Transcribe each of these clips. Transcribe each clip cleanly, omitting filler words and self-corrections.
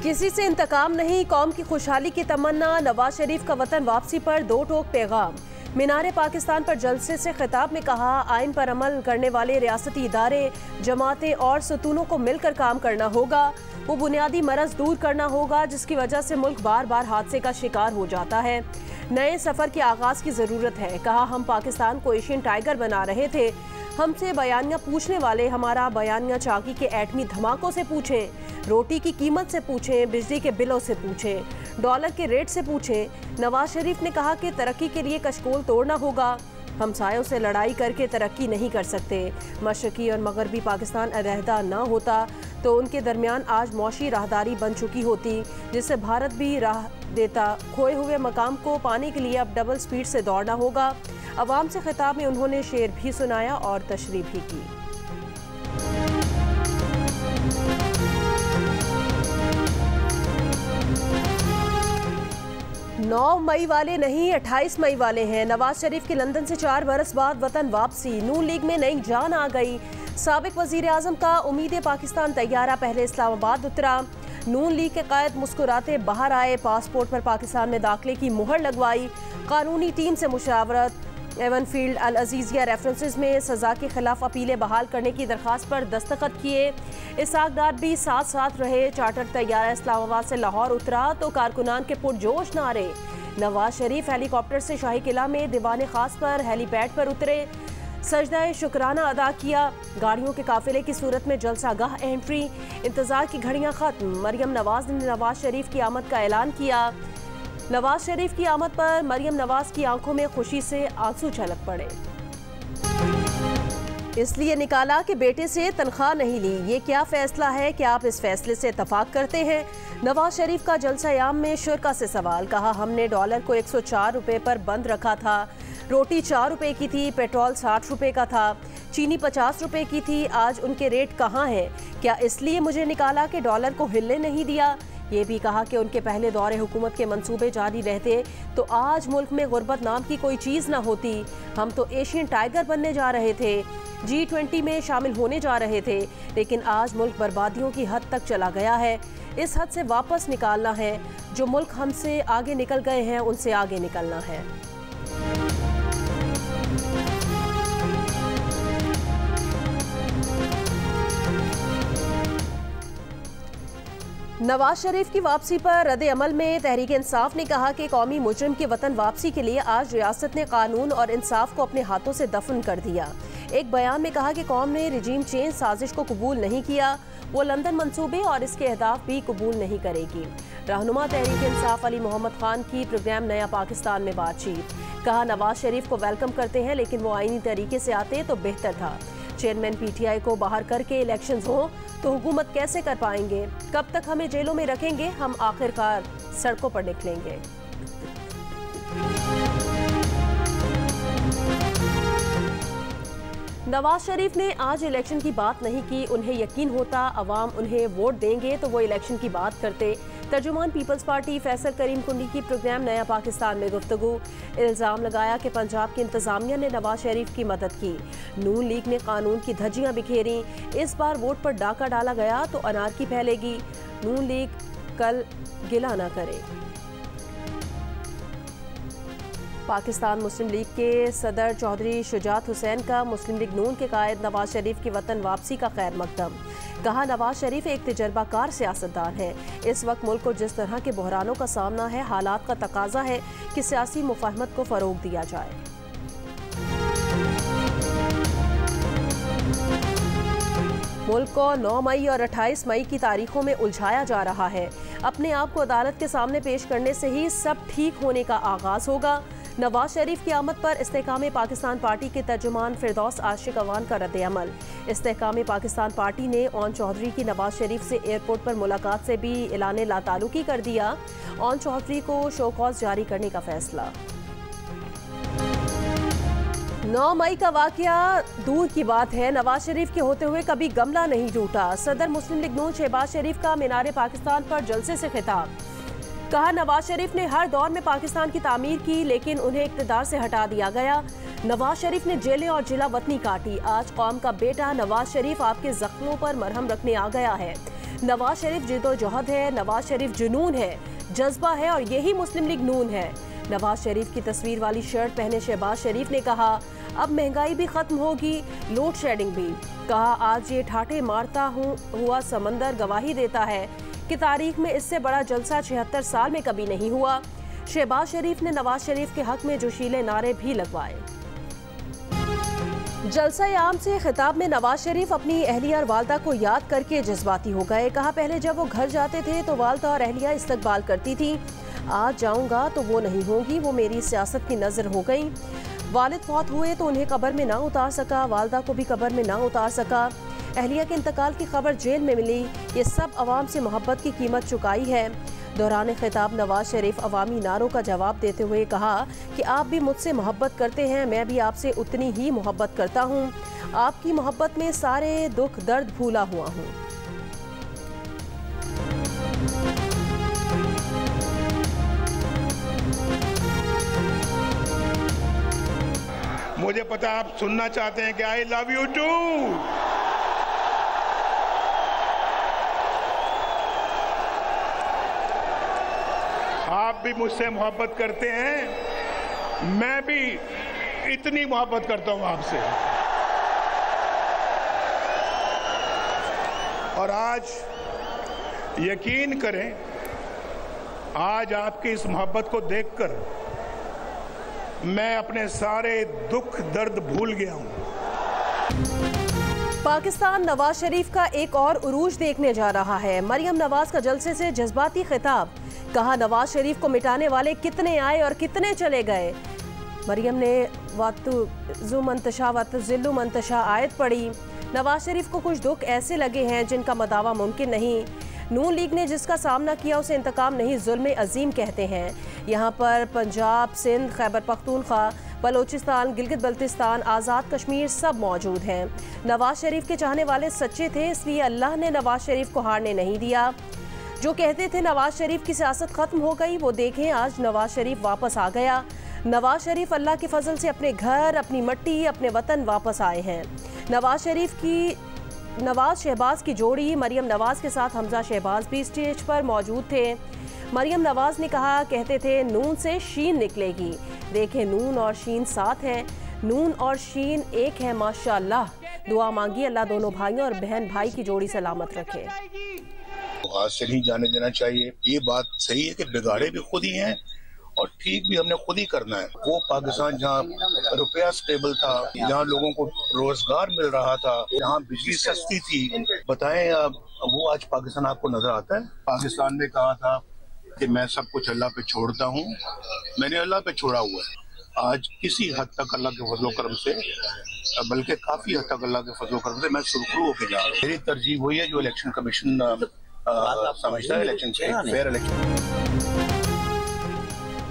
किसी से इंतकाम नहीं, कौम की खुशहाली की तमन्ना। नवाज शरीफ का वतन वापसी पर दो टोक पैगाम। मीनारे पाकिस्तान पर जलसे से खिताब में कहा, आइन पर अमल करने वाले रियासती इदारे, जमातें और सतूनों को मिलकर काम करना होगा। वो बुनियादी मरज दूर करना होगा जिसकी वजह से मुल्क बार बार हादसे का शिकार हो जाता है। नए सफ़र के आगाज़ की ज़रूरत है। कहा, हम पाकिस्तान को एशियन टाइगर बना रहे थे। हमसे बयानिया पूछने वाले हमारा बयानिया चाकी के एटमी धमाकों से पूछें, रोटी की कीमत से पूछें, बिजली के बिलों से पूछें, डॉलर के रेट से पूछें। नवाज शरीफ ने कहा कि तरक्की के लिए कशकोल तोड़ना होगा। हमसायों से लड़ाई करके तरक्की नहीं कर सकते। मशरकी और मगरबी पाकिस्तान अलहदा ना होता तो उनके दरमियान आज मौशी राहदारी बन चुकी होती, जिससे भारत भी राह देता। खोए हुए मकाम को पाने के लिए अब डबल स्पीड से दौड़ना होगा। अवाम से खिताब में उन्होंने शेर भी सुनाया और तशरीह भी की। 9 मई वाले नहीं, 28 मई वाले हैं। नवाज शरीफ की लंदन से 4 बरस बाद वतन वापसी। नून लीग में नई जान आ गई। साबिक वजीर आजम का उम्मीद पाकिस्तान तैयारा पहले इस्लामाबाद उतरा। नून लीग के कायद मुस्कुराते बाहर आए। पासपोर्ट पर पाकिस्तान में दाखिले की मुहर लगवाई। कानूनी टीम से मुशावरत। एवनफील्ड अल अजीजिया रेफरेंसेस में सजा के खिलाफ अपीलें बहाल करने की दरख्वास्त पर दस्तखत किए। इसाक डार भी साथ साथ रहे। चार्टर तैयारा इस्लामाबाद से लाहौर उतरा तो कारकुनान के पुरजोश नारे। नवाज शरीफ हेलीकॉप्टर से शाही किला में दीवान खास पर हेलीपैड पर उतरे। सजदा शुक्राना अदा किया। गाड़ियों के काफिले की सूरत में जलसागाह एंट्री। इंतजार की घड़ियां खत्म। मरियम नवाज ने नवाज शरीफ की आमद का ऐलान किया। नवाज शरीफ की आमद पर मरियम नवाज की आंखों में खुशी से आंसू छलक पड़े। इसलिए निकाला कि बेटे से तनख्वाह नहीं ली। ये क्या फैसला है कि आप इस फैसले से इत्तफाक करते हैं? नवाज शरीफ का जलसा-ए-आम में शुरा से सवाल। कहा, हमने डॉलर को 104 रुपए पर बंद रखा था। रोटी 4 रुपए की थी, पेट्रोल 60 रुपए का था, चीनी 50 रुपए की थी। आज उनके रेट कहाँ हैं? क्या इसलिए मुझे निकाला कि डॉलर को हिलने नहीं दिया? ये भी कहा कि उनके पहले दौरे हुकूमत के मंसूबे जारी रहते तो आज मुल्क में गुर्बत नाम की कोई चीज़ ना होती। हम तो एशियन टाइगर बनने जा रहे थे, G20 में शामिल होने जा रहे थे, लेकिन आज मुल्क बर्बादियों की हद तक चला गया है। इस हद से वापस निकालना है। जो मुल्क हमसे आगे निकल गए हैं उनसे आगे निकलना है। नवाज शरीफ की वापसी पर रद्द अमल में तहरीक इंसाफ ने कहा कि कौमी मुजरिम की वतन वापसी के लिए आज रियासत ने कानून और इंसाफ को अपने हाथों से दफन कर दिया। एक बयान में कहा कि कौम ने रिजीम चेंज साजिश को कबूल नहीं किया। वो लंदन मंसूबे और इसके अहदाफ भी कबूल नहीं करेगी। रहनुमा तहरीक इंसाफ अली मोहम्मद खान की प्रोग्राम नया पाकिस्तान में बातचीत। कहा, नवाज शरीफ को वेलकम करते हैं, लेकिन वो आईनी तरीके से आते तो बेहतर था। चेयरमैन PTI को बाहर करके इलेक्शंस हो तो हुकूमत कैसे कर पाएंगे? कब तक हमें जेलों में रखेंगे? हम आखिरकार सड़कों पर निकलेंगे। नवाज शरीफ ने आज इलेक्शन की बात नहीं की। उन्हें यकीन होता अवाम उन्हें वोट देंगे तो वो इलेक्शन की बात करते। तर्जुमान पीपल्स पार्टी फैसल करीम कुंडी की प्रोग्राम नया पाकिस्तान में गुफ्तगू। इल्ज़ाम लगाया कि पंजाब की इंतजामिया ने नवाज शरीफ की मदद की। नून लीग ने कानून की धज्जियां बिखेरी। इस बार वोट पर डाका डाला गया तो अनारकी फैलेगी। नून लीग कल गिला ना करे। पाकिस्तान मुस्लिम लीग के सदर चौधरी शुजात हुसैन का मुस्लिम लीग नून के कायद नवाज शरीफ की वतन वापसी का खैर मकदम। कहा, नवाज शरीफ एक तजर्बाकार सियासतदान है। इस वक्त मुल्क को जिस तरह के बहरानों का सामना है, हालात का तकाजा है कि सियासी मुफाहमत को फ़रोग दिया जाए। मुल्क को 9 मई और 28 मई की तारीखों में उलझाया जा रहा है। अपने आप को अदालत के सामने पेश करने से ही सब ठीक होने का आगाज़ होगा। नवाज शरीफ की आमद पर इस्तेहकाम पाकिस्तान पार्टी के तर्जुमान फिरदौस आशिक अवान का रद्द अमल। इस्तेहकाम पाकिस्तान पार्टी ने ओन चौधरी की नवाज शरीफ से एयरपोर्ट पर मुलाकात से भी ऐलान लातालुकी कर दिया। ओन चौधरी को शो कॉज जारी करने का फैसला। 9 मई का वाकया दूर की बात है। नवाज शरीफ के होते हुए कभी गमला नहीं टूटा। सदर मुस्लिम लीग नून शहबाज शरीफ का मीनारे पाकिस्तान पर जलसे से खिताब। कहा नवाज शरीफ ने हर दौर में पाकिस्तान की तामीर की, लेकिन उन्हें इक़्तिदार से हटा दिया गया। नवाज शरीफ ने जेलें और जिला वतनी काटी। आज कौम का बेटा नवाज शरीफ आपके जख्मों पर मरहम रखने आ गया है। नवाज शरीफ जिद्दोजहद है, नवाज शरीफ जुनून है, जज्बा है और यही मुस्लिम लीग नून है। नवाज शरीफ की तस्वीर वाली शर्ट पहने शहबाज शरीफ ने कहा अब महंगाई भी खत्म होगी, लोड शेडिंग भी। कहा आज ये ठाटे मारता हुआ समंदर गवाही देता है कि तारीख में इससे बड़ा जलसा 76 साल में कभी नहीं हुआ। शहबाज शरीफ ने नवाज शरीफ के हक में जोशीले नारे भी लगवाए। जलसा आम से खिताब में नवाज शरीफ अपनी अहलिया और वालदा को याद करके जज्बाती हो गए। कहा पहले जब वो घर जाते थे तो वालदा और अहलिया इस्तकबाल करती थी, आज जाऊंगा तो वो नहीं होगी, वो मेरी सियासत की नज़र हो गई। वालिद फौत हुए तो उन्हें कब्र में ना उतार सका, वालदा को भी कब्र में ना उतार सका। अहलिया के इंतकाल की खबर जेल में मिली। ये सब अवाम से मोहब्बत की कीमत चुकाई है। दौरान खिताब नवाज शरीफ अवामी नारों का जवाब देते हुए कहा कि आप भी मुझसे मोहब्बत करते हैं, मैं भी आपसे उतनी ही मोहब्बत करता हूँ। आपकी मोहब्बत में सारे दुख दर्द भूला हुआ हूँ। मुझे पता आप सुनना चाहते हैं कि आई लव यू टू। आप भी मुझसे मोहब्बत करते हैं, मैं भी इतनी मोहब्बत करता हूं आपसे। और आज यकीन करें, आज आपकी इस मोहब्बत को देखकर मैं अपने सारे दुख दर्द भूल गया हूं। पाकिस्तान नवाज शरीफ का एक और उरूज देखने जा रहा है। मरियम नवाज का जलसे से जज्बाती खिताब। कहा नवाज शरीफ को मिटाने वाले कितने आए और कितने चले गए। मरियम ने वातुज़ु मंतशा वातुज़िल्लु मंतशा आयत पढ़ी। नवाज शरीफ को कुछ दुख ऐसे लगे हैं जिनका मदावा मुमकिन नहीं। नून लीग ने जिसका सामना किया उसे इंतकाम नहीं, जुल्म अजीम कहते हैं। यहाँ पर पंजाब, सिंध, खैबर पख्तूनख्वा, बलोचिस्तान, गिलगित बल्तिस्तान, आज़ाद कश्मीर सब मौजूद हैं। नवाज शरीफ के चाहने वाले सच्चे थे, इसलिए अल्लाह ने नवाज शरीफ को हारने नहीं दिया। जो कहते थे नवाज शरीफ की सियासत खत्म हो गई, वो देखें आज नवाज शरीफ वापस आ गया। नवाज शरीफ अल्लाह के फजल से अपने घर, अपनी मट्टी, अपने वतन वापस आए हैं। नवाज शहबाज की जोड़ी मरियम नवाज के साथ हमजा शहबाज भी स्टेज पर मौजूद थे। मरियम नवाज ने कहा कहते थे नून से शीन निकलेगी, देखें नून और शीन साथ हैं, नून और शीन एक है माशाअल्लाह। दुआ मांगी अल्लाह दोनों भाइयों और बहन भाई की जोड़ी सलामत रखे। आज से नहीं जाने देना चाहिए। ये बात सही है कि बिगाड़े भी खुद ही हैं और ठीक भी हमने खुद ही करना है। वो पाकिस्तान जहाँ रुपया स्टेबल था, जहाँ लोगों को रोजगार मिल रहा था, जहाँ बिजली सस्ती थी, बताएं अब वो आज पाकिस्तान आपको नजर आता है। पाकिस्तान ने कहा था कि मैं सब कुछ अल्लाह पे छोड़ता हूँ, मैंने अल्लाह पे छोड़ा हुआ है। आज किसी हद तक अल्लाह के फजलो करम से, बल्कि काफी हद तक अल्लाह के फजलो करम से मैं सुरखरू होकर जा रहा हूँ। मेरी तरजीह वही है जो इलेक्शन कमीशन समझता है, इलेक्शन फेयर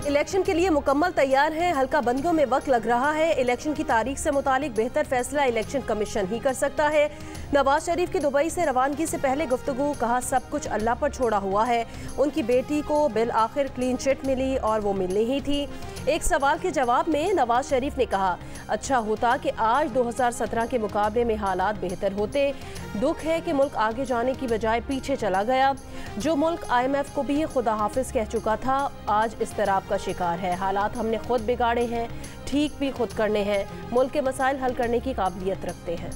इलेक्शन के लिए मुकम्मल तैयार हैं। हल्का बंदियों में वक्त लग रहा है। इलेक्शन की तारीख से मुतालिक बेहतर फैसला इलेक्शन कमीशन ही कर सकता है। नवाज शरीफ की दुबई से रवानगी से पहले गुफ्तगू। कहा सब कुछ अल्लाह पर छोड़ा हुआ है। उनकी बेटी को बिल आखिर क्लीन चिट मिली और वो मिलनी ही थी। एक सवाल के जवाब में नवाज शरीफ ने कहा अच्छा होता कि आज 2017 के मुकाबले में हालात बेहतर होते। दुख है कि मुल्क आगे जाने की बजाय पीछे चला गया। जो मुल्क IMF को भी खुदा हाफिज कह चुका था, आज इस्तराब का शिकार है। हालात हमने खुद बिगाड़े हैं, ठीक भी खुद करने हैं। मुल्क के मसाइल हल करने की काबिलियत रखते हैं।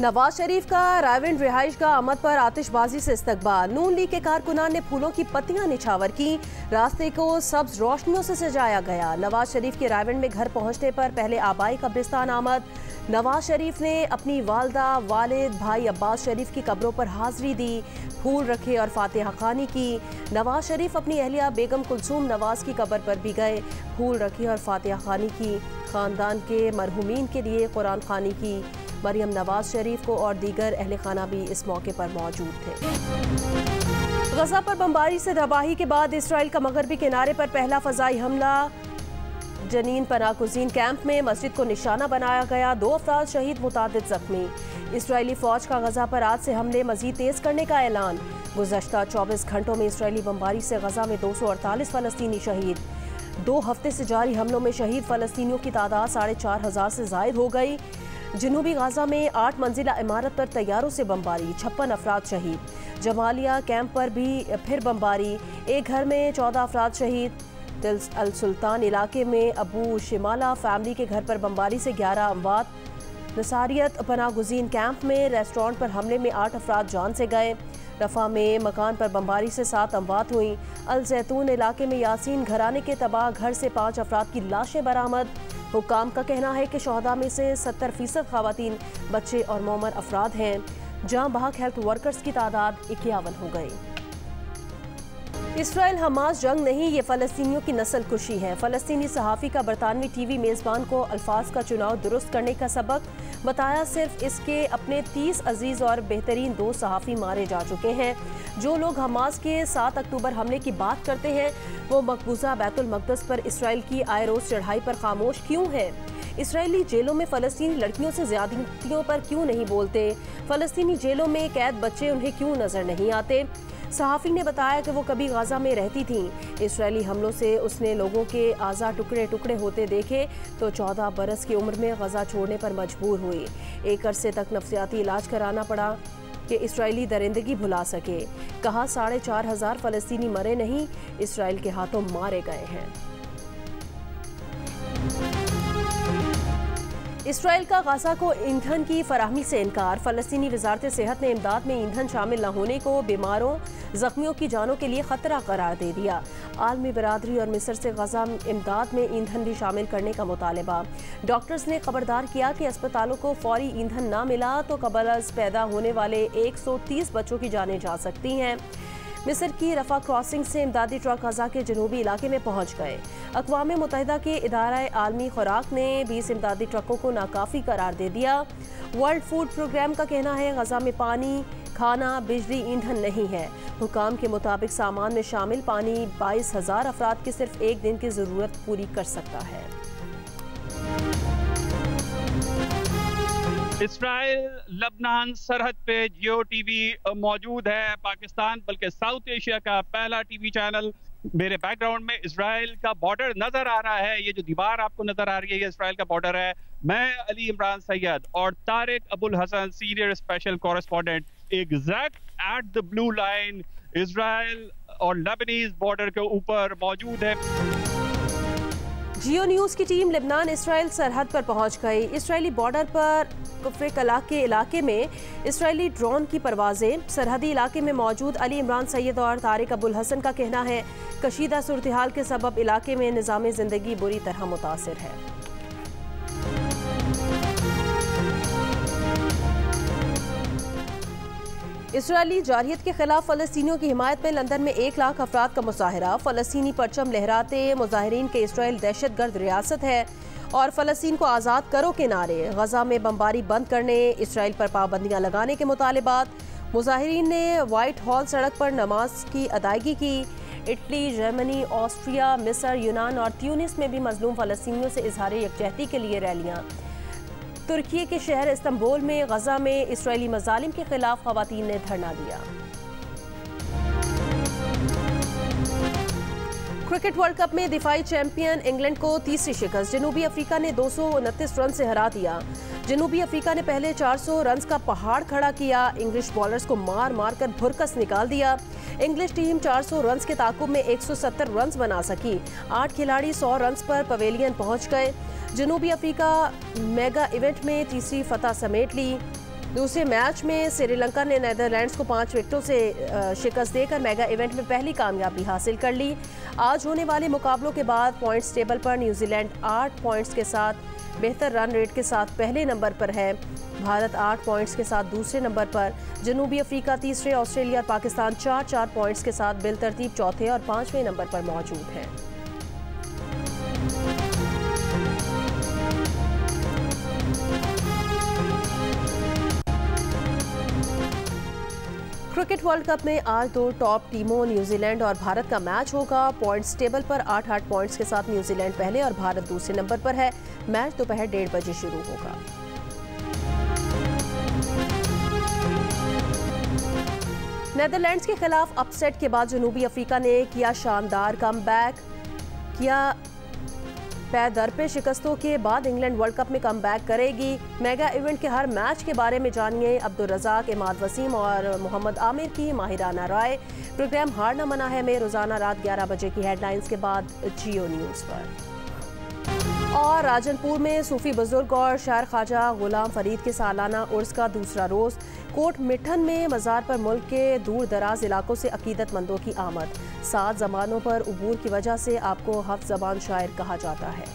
नवाज शरीफ का रायविंड रिहाइशगाह अहमद पर आतिशबाजी से इस्तकबाल। नून लीग के कारकुनान ने फूलों की पत्तियां निछावर की। रास्ते को सब्ज रोशनियों से सजाया गया। नवाज शरीफ के रायविंड में घर पहुंचने पर पहले आबाई कब्रिस्तान आमद। नवाज शरीफ ने अपनी वालदा, वालिद, भाई अब्बास शरीफ की कब्रों पर हाजिरी दी, फूल रखे और फातिहा खानी की। नवाज शरीफ अपनी अहलिया बेगम कुलसूम नवाज की कब्र पर भी गए, फूल रखे और फातिहा खानी की। खानदान के मरहूमीन के लिए कुरान खानी की। मरियम नवाज शरीफ को और दीगर अहले खाना भी इस मौके पर मौजूद थे। गजा पर बमबारी से तबाही के बाद इसराइल का मगरबी किनारे पर पहला फजाई हमला। जनीन पनाहगुज़ीन कैंप में मस्जिद को निशाना बनाया गया, 2 अफराद शहीद, मुतादिद जख्मी। इसराइली फौज का गजा पर आज से हमले मजीद तेज करने का ऐलान। गुज़श्ता 24 घंटों में इसराइली बमबारी से गजा में 248 फ़लस्तीनी शहीद। 2 हफ्ते से जारी हमलों में शहीद फ़लस्तीनियों की तादाद 4,500 से ज़ायद हो गई। जनूबी गाजा में 8 मंजिला इमारत पर तैयारों से बमबारी, 56 अफराद शहीद। जमालिया कैंप पर भी फिर बमबारी, एक घर में 14 अफराद शहीद। दिल अल सुल्तान इलाके में अबू शिमाला फैमिली के घर पर बमबारी से 11 अमवात। नसारियत पनाहगुज़ीन कैंप में रेस्टोरेंट पर हमले में 8 अफराद जान से गए। रफा में मकान पर बमबारी से 7 अमवात हुई। अल जैतून इलाके में यासीन घराने के तबाह घर से 5 अफराद की लाशें बरामद। हुक्काम का कहना है कि शहदा में से 70% खवातीन, बच्चे और मौमर अफराद हैं। जहां बहक हेल्थ वर्कर्स की तादाद 51 हो गई। इसराइल हमास जंग नहीं, ये फ़लस्तीनियों की नस्ल कुशी है। फ़लस्तीनी सहाफ़ी का बरतानवी टीवी मेज़बान को अल्फाज का चुनाव दुरुस्त करने का सबक बताया। सिर्फ इसके अपने 30 अजीज़ और बेहतरीन 2 सहाफ़ी मारे जा चुके हैं। जो लोग हमास के 7 अक्टूबर हमले की बात करते हैं वो मकबूजा बैतुल मक़दस पर इसराइल की आए रोज़ चढ़ाई पर खामोश क्यों है? इसराइली जेलों में फ़लस्तीनी लड़कियों से ज़्यादतियों पर क्यों नहीं बोलते? फ़लस्तीनी जेलों में कैद बच्चे उन्हें क्यों नज़र नहीं आते? सहाफ़ी ने बताया कि वो कभी गाज़ा में रहती थीं। इसराइली हमलों से उसने लोगों के आज़ा टुकड़े टुकड़े होते देखे तो 14 बरस की उम्र में गाज़ा छोड़ने पर मजबूर हुई। एक अरसे तक नफ्सियाती इलाज कराना पड़ा कि इसराइली दरिंदगी भुला सके। कहा 4,500 फ़लस्तीनी मरे नहीं, इसराइल के हाथों मारे गए हैं। इसराइल का गाज़ा को ईंधन की फराहमी से इनकार। फ़लस्तीनी वज़ारत सेहत ने इमदाद में ईंधन शामिल न होने को बीमारों ज़ख्मियों की जानों के लिए ख़तरा करार दे दिया। आलमी बरादरी और मिस्र से गाज़ा इमदाद में ईंधन भी शामिल करने का मुतालबा। डॉक्टर्स ने खबरदार किया कि अस्पतालों को फौरी ईंधन ना मिला तो कबल पैदा होने वाले 130 बच्चों की जानें जा सकती हैं। मिस्र की रफा क्रॉसिंग से इमदादी ट्रक गाज़ा के जनूबी इलाके में पहुंच गए। अक़वाम मुत्तहिदा के इदारा आलमी खुराक ने 20 इमदादी ट्रकों को नाकाफ़ी करार दे दिया। वर्ल्ड फूड प्रोग्राम का कहना है गाज़ा में पानी, खाना, बिजली, ईंधन नहीं है। हुकाम के मुताबिक सामान में शामिल पानी 22,000 अफराद की सिर्फ एक दिन की ज़रूरत पूरी कर सकता है। इसराइल लबनान सरहद पे जियो टीवी मौजूद है। पाकिस्तान बल्कि साउथ एशिया का पहला टीवी चैनल। मेरे बैकग्राउंड में इसराइल का बॉर्डर नजर आ रहा है। ये जो दीवार आपको नजर आ रही है ये इसराइल का बॉर्डर है। मैं अली इमरान सैयद और Tariq Abul Hasan senior special correspondent exact at the blue line Israel और लेबनीज बॉर्डर के ऊपर मौजूद है। जियो न्यूज़ की टीम लेबनान इसराइल सरहद पर पहुंच गई। इसराइली बॉर्डर पर कुफ्र कला के इलाके में इसराइली ड्रोन की परवाजें। सरहदी इलाके में मौजूद अली इमरान सैयद और तारिक अबुल हसन का कहना है कशीदा सूरत-ए-हाल के सबब इलाके में निज़ाम ज़िंदगी बुरी तरह मुतासिर है। इसराइली जारहियत के खिलाफ फ़लस्तीनियों की हिमायत में लंदन में 1 लाख अफराद का मुजाहरा। फ़लस्तीनी परचम लहराते मुजाहिरीन के इसराइल दहशतगर्द रियासत है और फ़लस्तीन को आज़ाद करो के नारे। गजा में बमबारी बंद करने, इसराइल पर पाबंदियाँ लगाने के मुतालिबात। मुजाहिरीन ने व्हाइट हॉल सड़क पर नमाज की अदायगी की। इटली, जर्मनी, ऑस्ट्रिया, मिस्र, यूनान और ट्यूनिस में भी मजलूम फ़लस्तीनियों से इजहार यकजहती के लिए रैलियाँ। तुर्की के शहर इस्तांबुल में गजा में इसराइली मजालिम के खिलाफ खवातीन ने धरना दिया। क्रिकेट वर्ल्ड कप में दिफाई चैंपियन इंग्लैंड को तीसरी शिकस्त। जनूबी अफ्रीका ने 229 रन से हरा दिया। जनूबी अफ्रीका ने पहले 400 रन का पहाड़ खड़ा किया। इंग्लिश बॉलर्स को मार मार कर भुरकस निकाल दिया। इंग्लिश टीम 400 रन के ताकुब में 170 रन बना सकी। 8 खिलाड़ी 100 रन पर पवेलियन पहुंच गए। जनूबी अफ्रीका मेगा इवेंट में तीसरी फतह समेट ली। दूसरे मैच में श्रीलंका ने नीदरलैंड्स को 5 विकेटों से शिकस्त देकर मेगा इवेंट में पहली कामयाबी हासिल कर ली। आज होने वाले मुकाबलों के बाद पॉइंट्स टेबल पर न्यूजीलैंड 8 पॉइंट्स के साथ बेहतर रन रेट के साथ पहले नंबर पर है। भारत 8 पॉइंट्स के साथ दूसरे नंबर पर, जनूबी अफ्रीका तीसरे, ऑस्ट्रेलिया और पाकिस्तान 4-4 पॉइंट्स के साथ बिलतरतीब चौथे और 5वें नंबर पर मौजूद हैं। क्रिकेट वर्ल्ड कप में आज 2 टॉप टीमों न्यूजीलैंड और भारत का मैच होगा। पॉइंट्स टेबल पर 8-8 पॉइंट्स के साथ न्यूजीलैंड पहले और भारत दूसरे नंबर पर है। मैच दोपहर 1:30 बजे शुरू होगा। नेदरलैंड्स के खिलाफ अपसेट के बाद जनूबी अफ्रीका ने किया शानदार कमबैक। पैर दर पे शिकस्तों के बाद इंग्लैंड वर्ल्ड कप में कमबैक करेगी। मेगा इवेंट के हर मैच के बारे में जानिए अब्दुल रज़ाक, इमाद वसीम और मोहम्मद आमिर की माहिराना राय। प्रोग्राम हार न मना है में रोजाना रात 11 बजे की हेडलाइंस के बाद जियो न्यूज़ पर। और राजनपुर में सूफी बुजुर्ग और शायर ख्वाजा गुलाम फरीद के सालाना उर्स का दूसरा रोज। कोट मिठन में मज़ार पर मुल्क के दूर दराज इलाकों से अकीदतमंदों की आमद। 7 ज़बानों पर उबूर की वजह से आपको हफ्ज़ ज़बान शायर कहा जाता है।